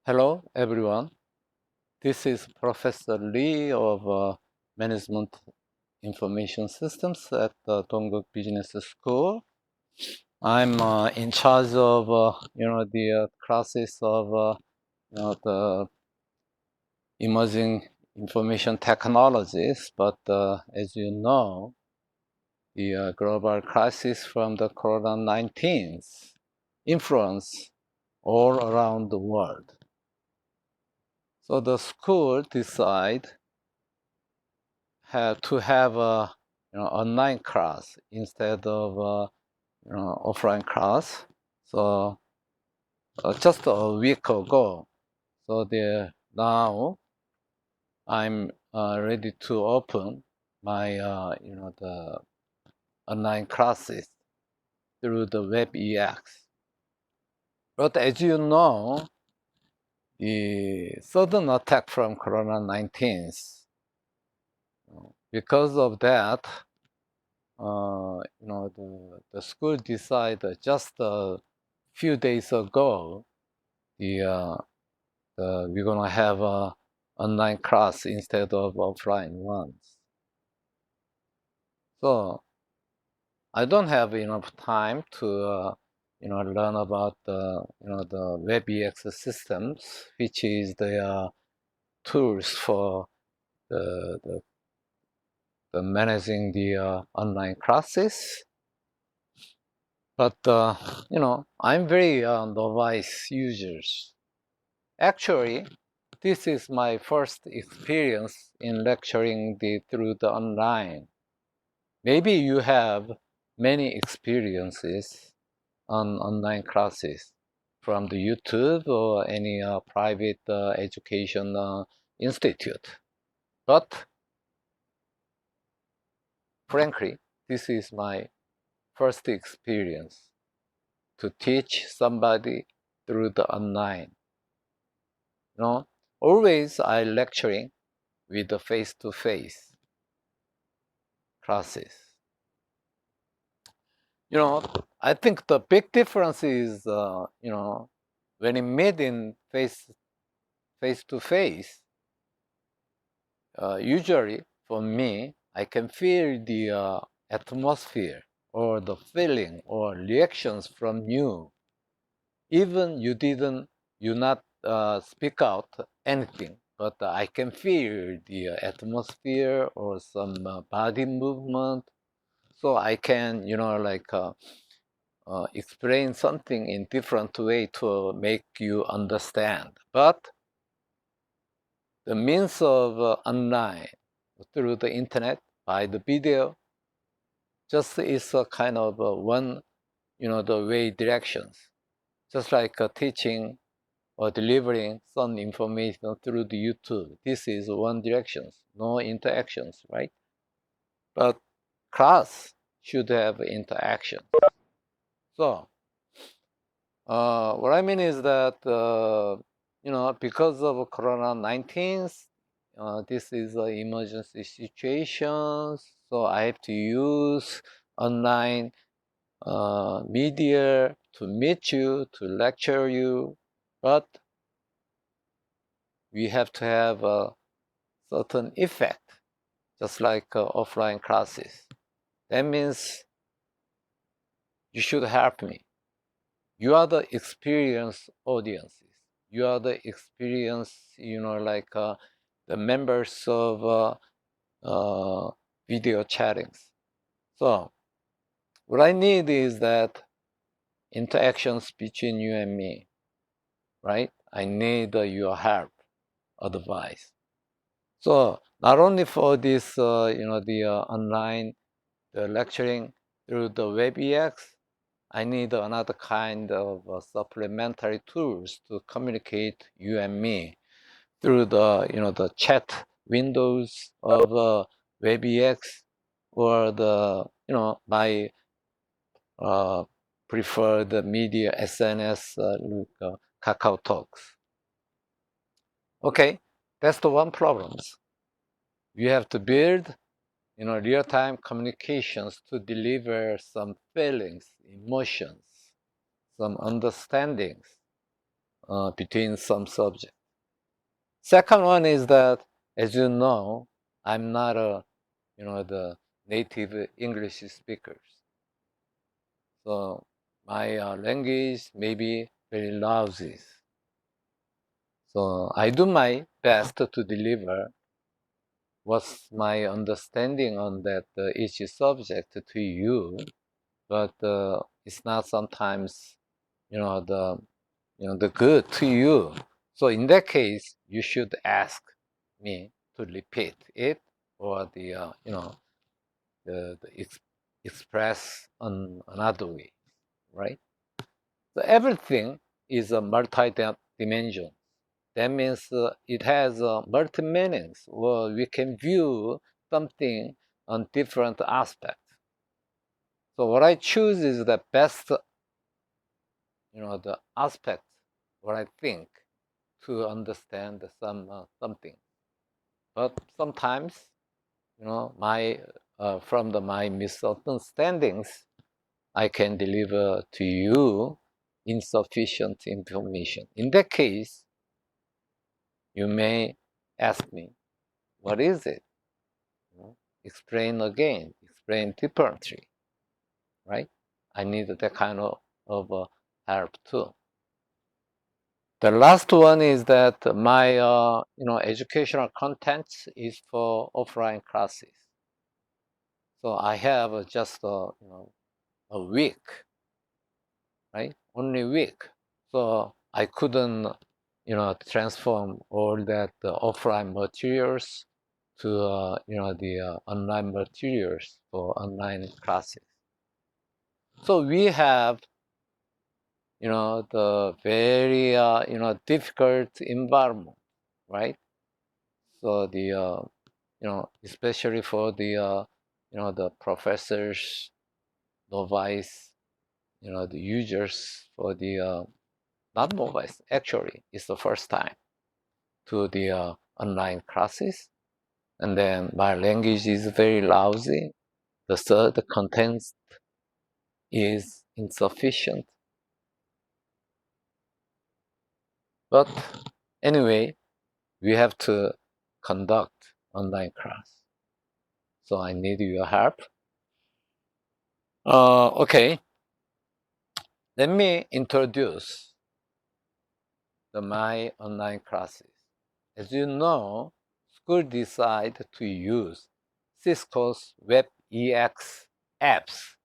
Hello, everyone. This is Professor Lee of Management Information Systems at the JOng-Ok Business School. I'm in charge of the classes of the emerging information technologies. But as you know, the global crisis from the Corona-19 influence all around the world. So the school decide to have a online class instead of offline class. So just a week ago, so now I'm ready to open my the online classes through the WebEx. But as you know, the sudden attack from Corona-19, because of that, the school decided just a few days ago the, we're gonna have a online class instead of offline ones. So I don't have enough time to learn about the WebEx systems, which is the tools for the, the, the managing the online classes. But I'm very novice users. Actually, this is my first experience in lecturing through the online. Maybe you have many experiences on online classes from the YouTube or any private education institute. But frankly, this is my first experience to teach somebody through the online. Always I lecturing with the face-to-face classes. I think the big difference is, when you meet in face-to-face, usually for me, I can feel the atmosphere or the feeling or reactions from you. Even you not speak out anything, but I can feel the atmosphere or some body movement. So I can, explain something in different way to make you understand. But the means of online through the internet by the video just is a kind of one, the way directions, just like teaching or delivering some information through the YouTube. This is one directions, no interactions, right? But class should have interaction. So what I mean is that, because of Corona-19, this is an emergency situation, so I have to use online media to meet you, to lecture you, but we have to have a certain effect, just like offline classes. That means you should help me. You are the experienced audiences. You are the experienced, the members of video chattings. So what I need is that interactions between you and me, right? I need your help, advice. So not only for this, the online the lecturing through the WebEx, I need another kind of supplementary tools to communicate you and me through the chat windows of WebEx or the my preferred media SNS Kakao Talks. Okay, that's the one problem. You have to build real-time communications to deliver some feelings, emotions, some understandings between some subjects. Second one is that, as you know, I'm not the native English speakers. So my language may be very lousy. So I do my best to deliver what's my understanding on that each subject to you, but it's not sometimes the the good to you. So in that case, you should ask me to repeat it, or the express on another way, right? So everything is a multi-dimension. That means it has multi meanings. Well, we can view something on different aspects. So what I choose is the best, the aspect what I think to understand something. But sometimes, my from my misunderstandings, I can deliver to you insufficient information. In that case, you may ask me, what is it? Explain again, explain differently, right? I need that kind of help too. The last one is that my educational content is for offline classes. So I have just a week, right? Only week. So I couldn't transform all that offline materials to the online materials for online classes. So we have the very difficult environment, right? So the especially for the the professors, novice, the users, for the not novice, actually it's the first time to the online classes, and then my language is very lousy. The third content is insufficient. But anyway, we have to conduct online class. So I need your help. Okay, let me introduce my online classes. As you know, school decide to use Cisco's WebEx apps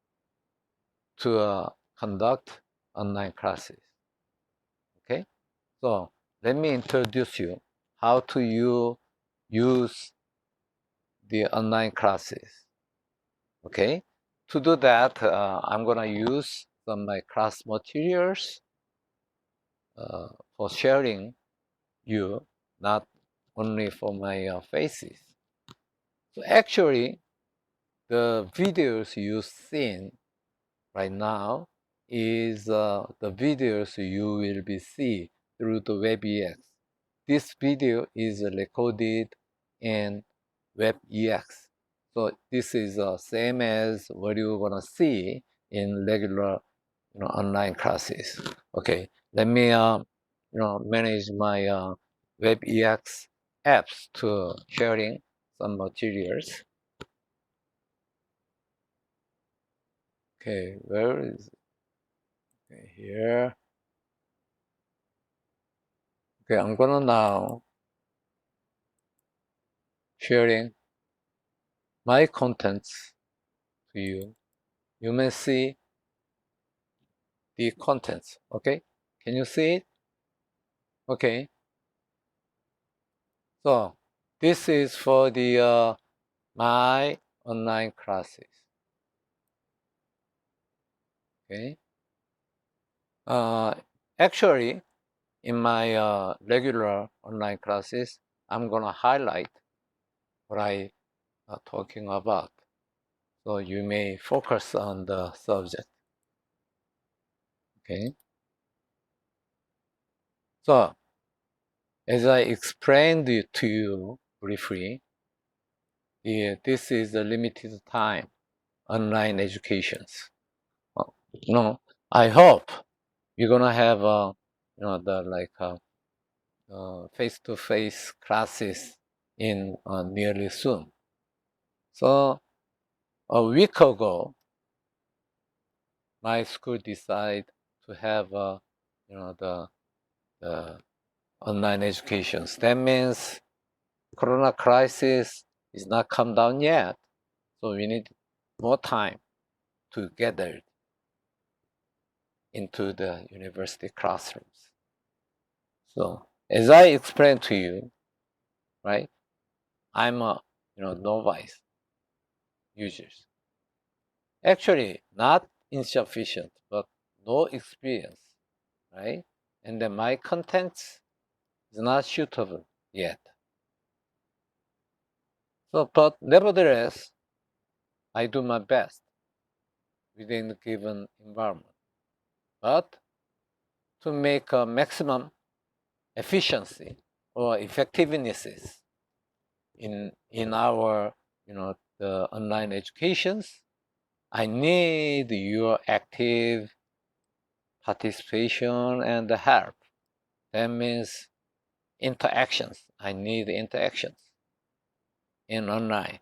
to conduct online classes. Okay, so let me introduce you how to use the online classes. Okay, to do that, I'm gonna use some of my class materials for sharing you, not only for my faces. So actually, the videos you've seen right now is the videos you will be see through the WebEx. This video is recorded in WebEx. So this is same as what you're gonna see in regular, online classes. Okay, let me manage my WebEx apps to sharing some materials. Okay, where is it? Okay, here. Okay, I'm gonna now sharing my contents to you. You may see the contents. Okay, can you see it? Okay, so this is for the my online classes. Okay, uh, actually, in my regular online classes, I'm gonna highlight what I talking about, so you may focus on the subject. Okay, so as I explained it to you briefly, this is a limited time online educations. Uh, I hope you're gonna have the face-to-face classes in nearly soon. So a week ago, my school decided to have the online educations. That means Corona crisis is not come down yet, so we need more time to gather into the university classrooms. So as I explained to you, right? I'm a novice users. Actually, not insufficient, but no experience, right? And then my content is not suitable yet. So, but nevertheless, I do my best within the given environment. But to make a maximum efficiency or effectiveness in our the online educations, I need your active participation and help. That means interactions. I need interactions in online,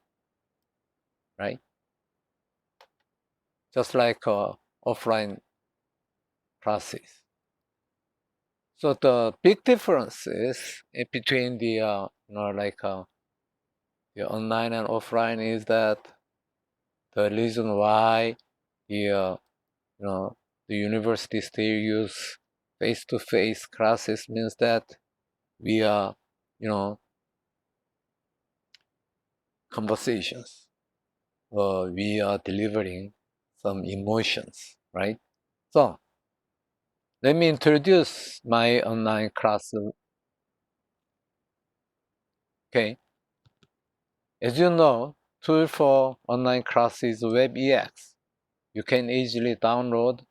right? Just like offline classes. So the big difference is between the the online and offline is that the reason why the the university still use face-to-face classes means that we are conversations. We are delivering some emotions, right? So let me introduce my online class. Okay, as you know, tool for online class is WebEx. You can easily download,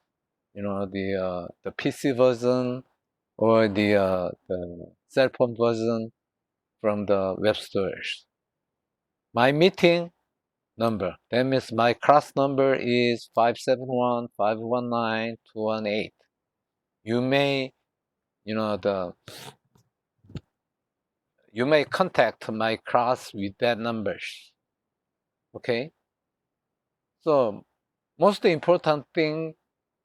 the PC version or the cell phone version from the web stores. My meeting number, that means my class number is 571-519-218. You may, you know, the you may contact my class with that numbers. Okay? So most important thing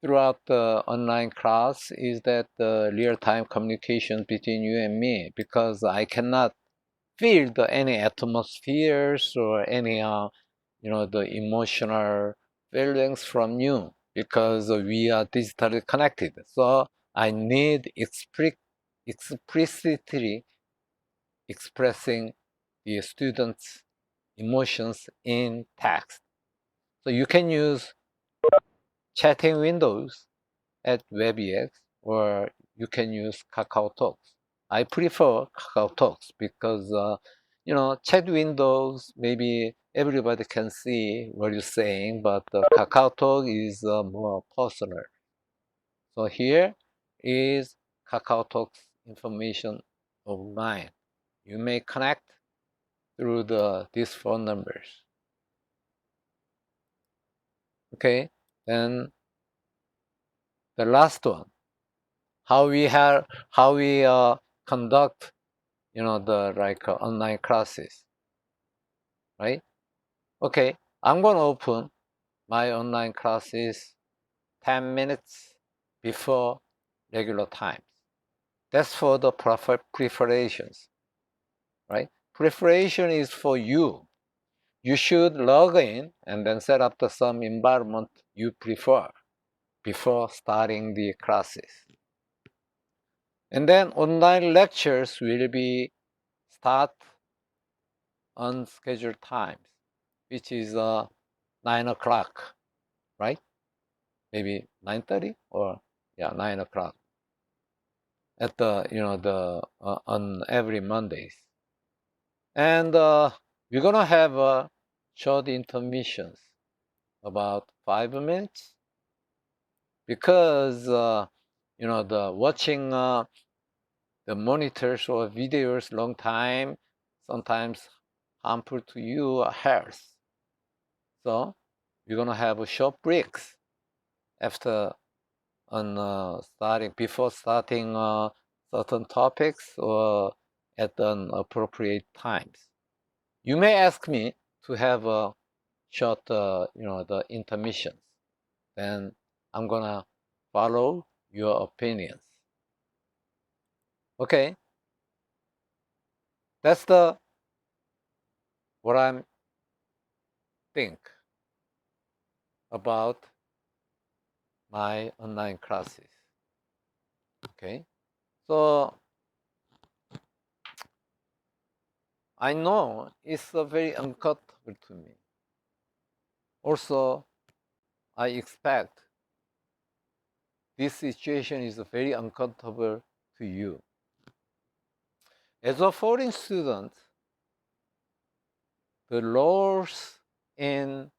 throughout the online class is that the real-time communication between you and me, because I cannot feel any atmospheres or any the emotional feelings from you because we are digitally connected. So I need explicitly expressing the students' emotions in text. So you can use chatting windows at WebEx, or you can use Kakao Talks. I prefer Kakao Talks because chat windows maybe everybody can see what you're saying, but Kakao Talk is more personal. So here is Kakao Talk's information of mine. You may connect through these phone numbers. Okay, then the last one, how we conduct the online classes, right? Okay, I'm gonna open my online classes 10 minutes before regular times. That's for the preparations, right? Preparation is for you. You should log in and then set up some environment you prefer before starting the classes. And then online lectures will be start on scheduled times, which is 9 o'clock, right? Maybe 9:30 or 9 o'clock at on every Mondays. And we're gonna have short intermissions, about 5 minutes, because the watching the monitors or videos long time sometimes harmful to your health. So we're gonna have short breaks after on before starting certain topics or at an appropriate times. You may ask me to have a short, the intermissions. Then I'm gonna follow your opinions. Okay, that's the what I'm think about my online classes. Okay, so I know it's very uncomfortable to me. Also, I expect this situation is very uncomfortable to you. As a foreign student, the laws in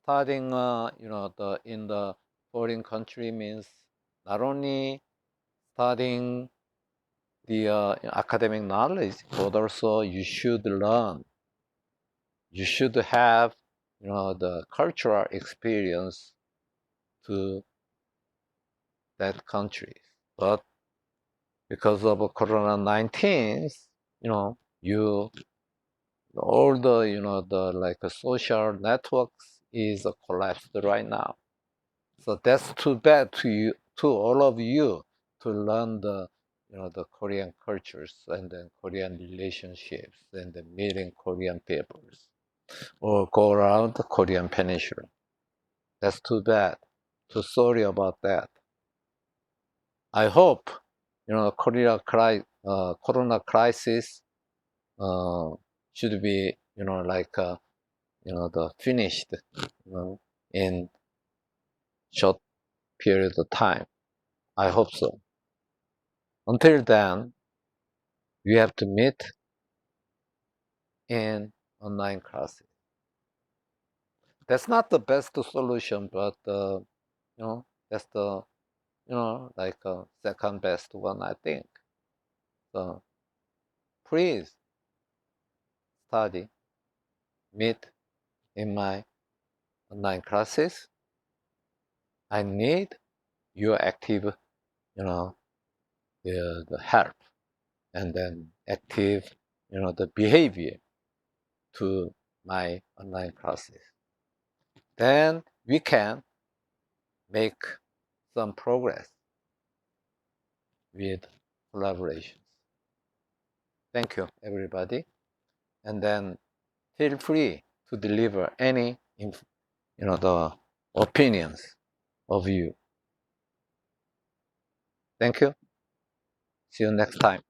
studying, in the foreign country means not only studying the academic knowledge, but also you should learn. You should have, the cultural experience to that country. But because of Corona-19, you all the the like social networks is collapsed right now. So that's too bad to you, to all of you, to learn the the Korean cultures and then Korean relationships and then meeting Korean peoples or go around the Korean peninsula. That's too bad. Too sorry about that. I hope Corona crisis uh, should be the finished in short period of time. I hope so. Until then, we have to meet in online classes. That's not the best solution, but that's the second best one, I think. So please study, meet in my online classes. I need your active, the help and then active, the behavior to my online classes. Then we can make some progress with collaborations. Thank you, everybody. And then feel free to deliver any, the opinions of you. Thank you. See you next time.